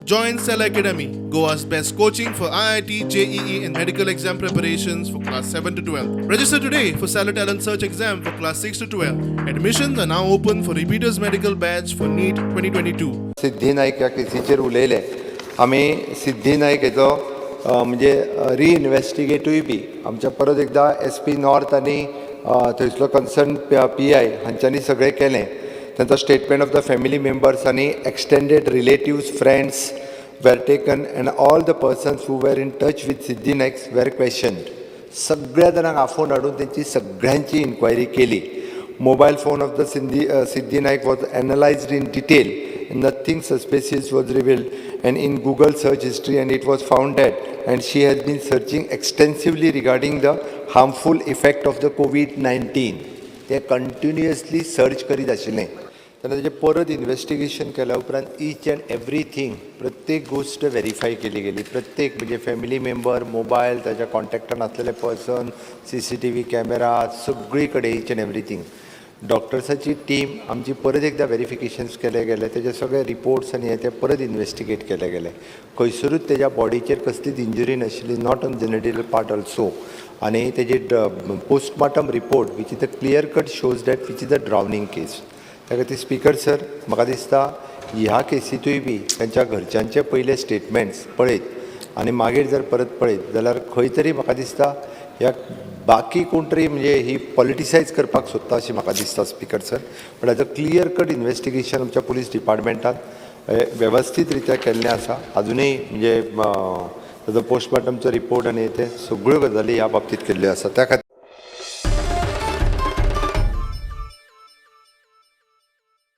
Join Cell Academy, Goa's best coaching for IIT, JEE, and medical exam preparations for class 7 to 12. Register today for Cell Talent Search exam for class 6 to 12. Admissions are now open for repeaters medical batch for NEET 2022. सिद्धी नाईक ह्या केसीचेर उलयले आमी सिद्धी नाईक हेचो म्हणजे रिइन्वेस्टिगेटूय बी आमच्या परत एकदा SP north आनी थंयसलो concern PI हांच्यांनी सगळें केलें. तांचो statement of the family members आनी extended relatives friends were taken and all the persons who were in touch with Siddhi Naik were questioned. सगळ्या जाणांक आफोवन हाडून तेंची सगळ्यांची इन्क्वायरी केली. Mobile phone of the Siddhi Naik was analysed in detail. Nothing suspicious was revealed and in Google search history, and it was found that and she has been searching extensively regarding the harmful effect of the COVID-19. ते continuously search करीत आशिल्लें. तेन्ना तेजें परत investigation केल्या उपरांत each end everything प्रत्येक गोश्ट व्हेरीफाय केली गेली. प्रत्येक म्हणजे फॅमिली मेंबर, मोबायल, ताच्या कॉन्टॅक्टान आसलेले पर्सन, CCTV कॅमेरा, सगळी कडेन ईच एंड एवरीथींग. डॉक्टर्साची टीम आमची परत एकदा व्हेरिफिकेशन्स केले गेले. तेजे सगळे रिपोर्ट्स आनी हे ते परत इन्वेस्टिगेट केले गेले. खंयसरूच तेज्या बॉडीचेर कसलीच इंजरी नाशिल्ली, not on genital part also. आनी तेजी postmortem report which is the clear cut shows that which is the drowning case. त्या खातीर स्पीकर सर, म्हाका दिसता ह्या केसीतूय बी तांच्या घरच्यांचे पयले स्टेटमेंट्स पळयत आनी मागीर जर परत पळयत जाल्यार खंय तरी म्हाका दिसता ह्या बाकी कोण तरी म्हणजे ही पॉलिटिसायज करपाक सोदता अशें म्हाका दिसता speaker sir. But as a clear cut investigation आमच्या पुलीस डिपार्टमेंटान वेवस्थीत रित्या केल्लें आसा. अजुनूय म्हणजे ताजो पोस्टमॉर्टमचो रिपोर्ट आनी ते सगळ्यो गजाली ह्या बाबतींत केल्ल्यो आसा. त्या खातीर